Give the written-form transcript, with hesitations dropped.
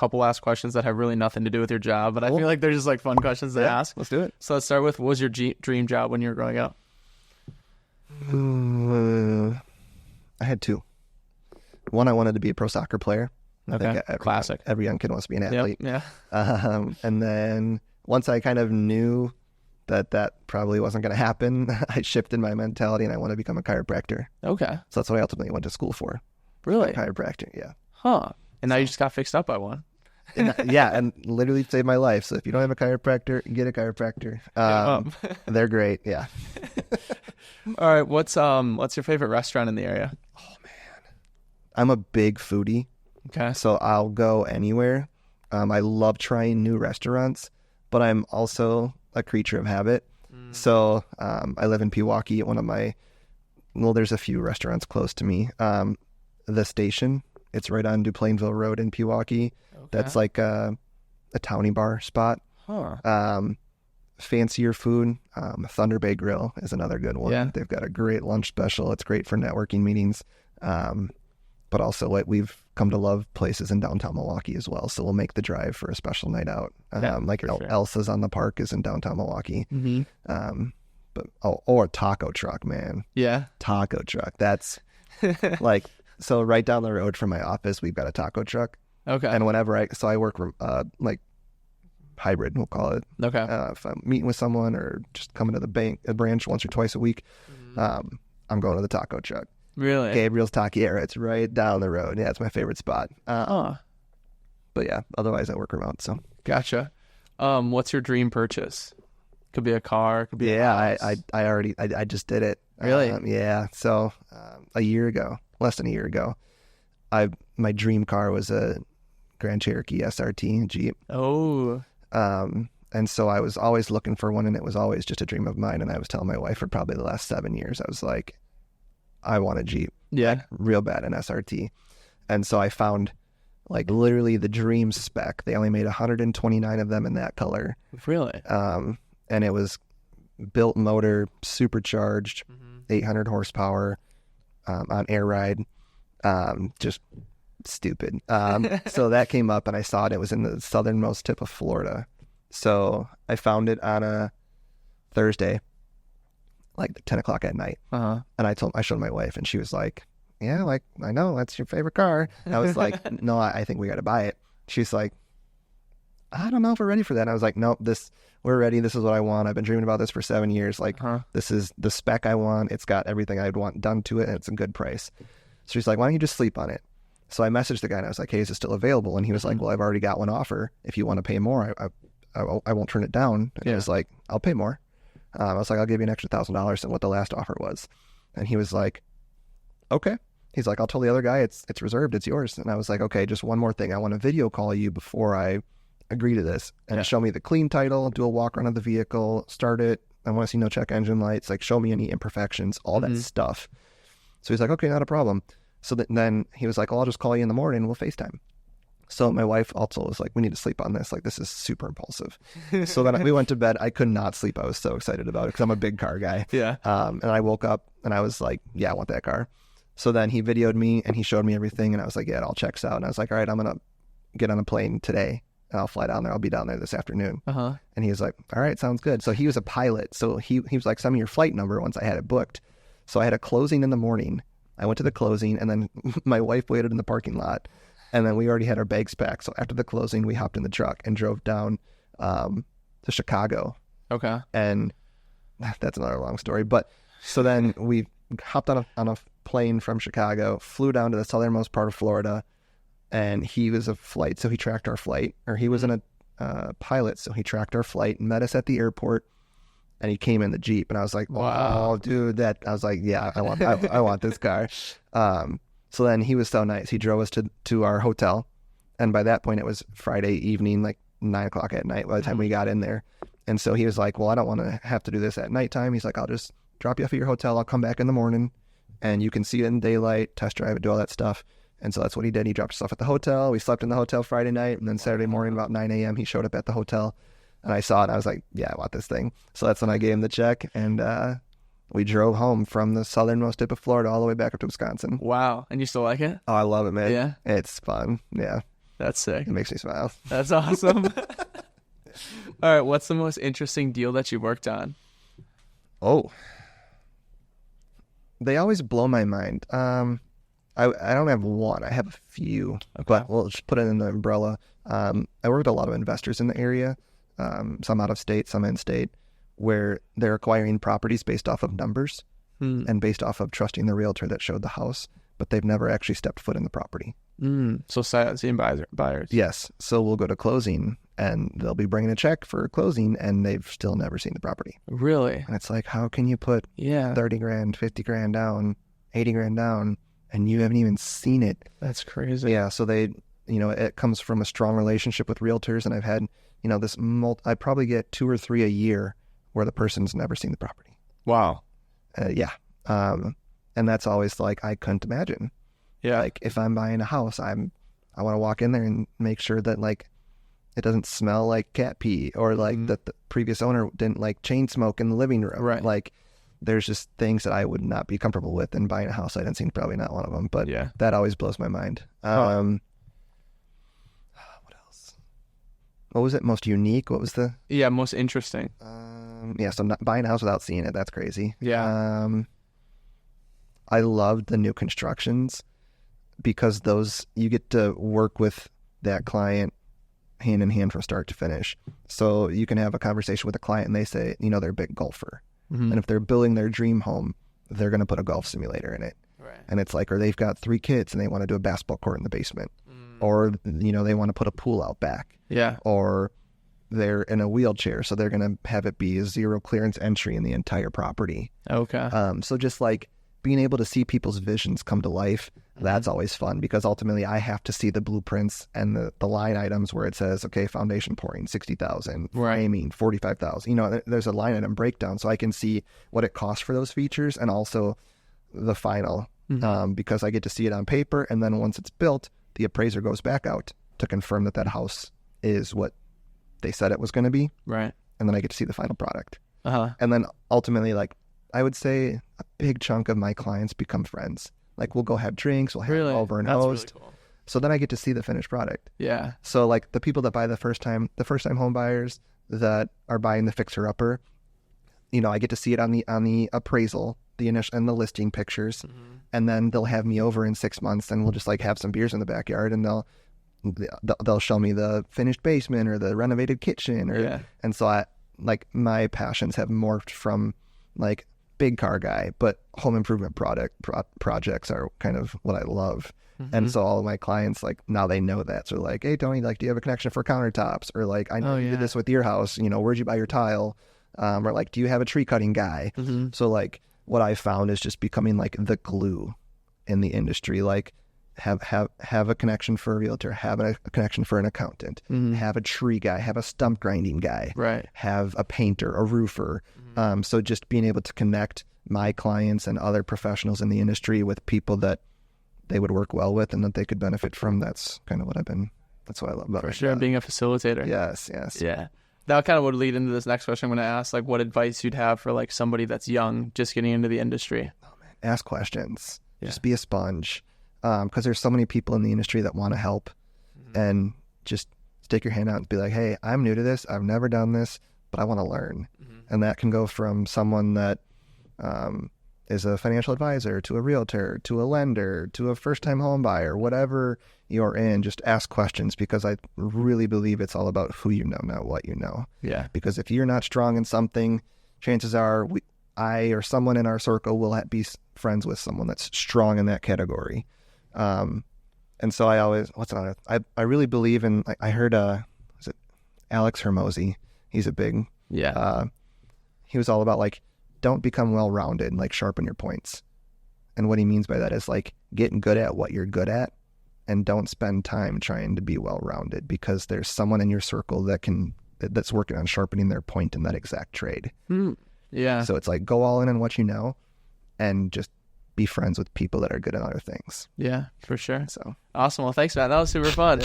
couple last questions that have really nothing to do with your job, but I feel like they're just like fun questions to ask. Let's do it. So let's start with, what was your dream job when you were growing up? I had two. One, I wanted to be a pro soccer player. I think classic. Every young kid wants to be an athlete. Yep. Yeah. And then once I kind of knew that probably wasn't going to happen, I shifted my mentality and I want to become a chiropractor. Okay. So that's what I ultimately went to school for. Really? Chiropractor, yeah. Huh. And now you just got fixed up by one. And literally saved my life. So if you don't have a chiropractor, get a chiropractor. They're great, yeah. All right, what's your favorite restaurant in the area? Oh, man. I'm a big foodie. Okay. So I'll go anywhere. I love trying new restaurants, but I'm also a creature of habit. So I live in Milwaukee. There's a few restaurants close to me. The Station, it's right on Duplainville Road in Milwaukee. Okay. That's like a towny bar spot. Huh. Fancier food, Thunder Bay Grill is another good one. Yeah. They've got a great lunch special. It's great for networking meetings. But also we've come to love places in downtown Milwaukee as well. So we'll make the drive for a special night out. Elsa's on the Park is in downtown Milwaukee. Mm-hmm. Or Taco Truck, man. Yeah. Taco Truck. That's like, so right down the road from my office, we've got a taco truck. Okay. And whenever I work like hybrid, we'll call it. Okay. If I'm meeting with someone or just coming to the branch once or twice a week, I'm going to the taco truck. Really? Gabriel's Taquiera. It's right down the road. Yeah, it's my favorite spot. But yeah, otherwise I work remote. So gotcha. What's your dream purchase? Could be a car. Could be a house. I just did it. Really? Yeah. So less than a year ago, my dream car was a Grand Cherokee SRT Jeep. Oh. And so I was always looking for one, and it was always just a dream of mine. And I was telling my wife for probably the last 7 years, I was like, I want a Jeep. Yeah. Real bad, an SRT. And so I found like literally the dream spec. They only made 129 of them in that color. Really? And it was built motor, supercharged, 800 horsepower, on air ride. Just stupid. So that came up and I saw it. It was in the southernmost tip of Florida. So I found it on a Thursday, like 10 o'clock at night. Uh-huh. And I showed my wife and she was like, yeah, like, I know that's your favorite car. And I was like, no, I think we got to buy it. She's like, I don't know if we're ready for that. And I was like, nope, we're ready. This is what I want. I've been dreaming about this for 7 years. Like, This is the spec I want. It's got everything I'd want done to it, and it's a good price. So she's like, why don't you just sleep on it? So I messaged the guy and I was like, hey, is it still available? And he was like, well, I've already got one offer. If you want to pay more, I won't turn it down. And he was like, I'll pay more. I was like, I'll give you an extra $1,000 than what the last offer was. And he was like, okay. He's like, I'll tell the other guy it's reserved. It's yours. And I was like, okay, just one more thing. I want to video call you before I agree to this and show me the clean title, do a walk around of the vehicle, start it. I want to see no check engine lights, like show me any imperfections, all that stuff. So he's like, okay, not a problem. So then he was like, well, I'll just call you in the morning. We'll FaceTime. So my wife also was like, we need to sleep on this. Like, this is super impulsive. So then we went to bed. I could not sleep. I was so excited about it because I'm a big car guy. Yeah. And I woke up and I was like, yeah, I want that car. So then he videoed me and he showed me everything. And I was like, yeah, it all checks out. And I was like, all right, I'm going to get on a plane today. And I'll fly down there. I'll be down there this afternoon. And he was like, all right, sounds good. So he was a pilot. So he was like, send me your flight number once I had it booked. So I had a closing in the morning. I went to the closing and then my wife waited in the parking lot. And then we already had our bags packed. So after the closing, we hopped in the truck and drove down to Chicago. Okay. And that's another long story. But so then we hopped on a plane from Chicago, flew down to the southernmost part of Florida. And he was a flight, so he tracked our flight. Or he was in a pilot, so he tracked our flight and met us at the airport. And he came in the Jeep. And I was like, wow, dude, I was like, yeah, I want this car. So then he was so nice. He drove us to our hotel. And by that point, it was Friday evening, like 9 o'clock at night by the time we got in there. And so he was like, well, I don't want to have to do this at nighttime. He's like, I'll just drop you off at your hotel. I'll come back in the morning and you can see it in daylight, test drive it, do all that stuff. And so that's what he did. He dropped us off at the hotel. We slept in the hotel Friday night. And then Saturday morning, about 9 a.m., he showed up at the hotel. And I saw it. And I was like, yeah, I want this thing. So that's when I gave him the check. And we drove home from the southernmost tip of Florida all the way back up to Wisconsin. Wow. And you still like it? Oh, I love it, man. Yeah? It's fun. Yeah. That's sick. It makes me smile. That's awesome. All right. What's the most interesting deal that you worked on? Oh, they always blow my mind. I don't have one. I have a few, but we'll just put it in the umbrella. I work with a lot of investors in the area, some out of state, some in state, where they're acquiring properties based off of numbers and based off of trusting the realtor that showed the house, but they've never actually stepped foot in the property. So seeing buyers. Yes. So we'll go to closing and they'll be bringing a check for closing and they've still never seen the property. Really? And it's like, how can you put 30 grand, 50 grand down, 80 grand down, and you haven't even seen it? That's crazy. Yeah. So they, it comes from a strong relationship with realtors. And I've had, I probably get 2 or 3 a year where the person's never seen the property. Wow. Yeah. And that's always like, I couldn't imagine. Yeah. Like if I'm buying a house, I want to walk in there and make sure that like it doesn't smell like cat pee or like that the previous owner didn't like chain smoke in the living room. Right. Like there's just things that I would not be comfortable with, and buying a house I didn't see probably not one of them, but that always blows my mind. What else? What was it? Most unique? What was the? Yeah. Most interesting. So not buying a house without seeing it. That's crazy. Yeah. I loved the new constructions because you get to work with that client hand in hand from start to finish. So you can have a conversation with a client and they say, they're a big golfer. And if they're building their dream home, they're going to put a golf simulator in it. Right. And it's like, or they've got 3 kids and they want to do a basketball court in the basement. Or, they want to put a pool out back. Yeah. Or they're in a wheelchair, so they're going to have it be a 0 clearance entry in the entire property. Okay. So just like being able to see people's visions come to life, that's always fun because ultimately I have to see the blueprints and the line items where it says, okay, foundation pouring, 60,000, framing, 45,000. There's a line item breakdown so I can see what it costs for those features and also the final because I get to see it on paper. And then once it's built, the appraiser goes back out to confirm that house is what they said it was going to be. Right. And then I get to see the final product. Uh-huh. And then ultimately, like, I would say a big chunk of my clients become friends. Like, we'll go have drinks, we'll have over and host. Really cool. So then I get to see the finished product. Yeah. So like the people that buy the first time home buyers that are buying the fixer upper, I get to see it on the appraisal, the initial and the listing pictures. And then they'll have me over in 6 months and we'll just like have some beers in the backyard and they'll show me the finished basement or the renovated kitchen and so my passions have morphed from like big car guy, but home improvement projects are kind of what I love. And so all of my clients, like now they know that. So like, hey Tony, like, do you have a connection for countertops? Or like, I know you did this with your house, where'd you buy your tile? Or like, do you have a tree cutting guy? So like what I found is just becoming like the glue in the industry. Like have a connection for a realtor, have a connection for an accountant, have a tree guy, have a stump grinding guy, right? Have a painter, a roofer. So just being able to connect my clients and other professionals in the industry with people that they would work well with and that they could benefit from. That's kind of what that's what I love about it. For sure, being a facilitator. Yes. Yeah. That kind of would lead into this next question I'm going to ask, like what advice you'd have for like somebody that's young, just getting into the industry. Oh man, ask questions. Yeah. Just be a sponge. Because there's so many people in the industry that want to help and just stick your hand out and be like, hey, I'm new to this. I've never done this, but I want to learn. And that can go from someone that is a financial advisor to a realtor, to a lender, to a first-time home buyer, whatever you're in, just ask questions because I really believe it's all about who you know, not what you know. Yeah. Because if you're not strong in something, chances are I or someone in our circle will be friends with someone that's strong in that category. And so I always, I really believe in, I heard, was it Alex Hermosi? He's a big, he was all about like, don't become well-rounded, like sharpen your points. And what he means by that is like getting good at what you're good at and don't spend time trying to be well-rounded because there's someone in your circle that's working on sharpening their point in that exact trade. Yeah. So it's like, go all in on what you know and just be friends with people that are good at other things. Yeah, for sure. So awesome. Well, thanks, Matt. That was super fun.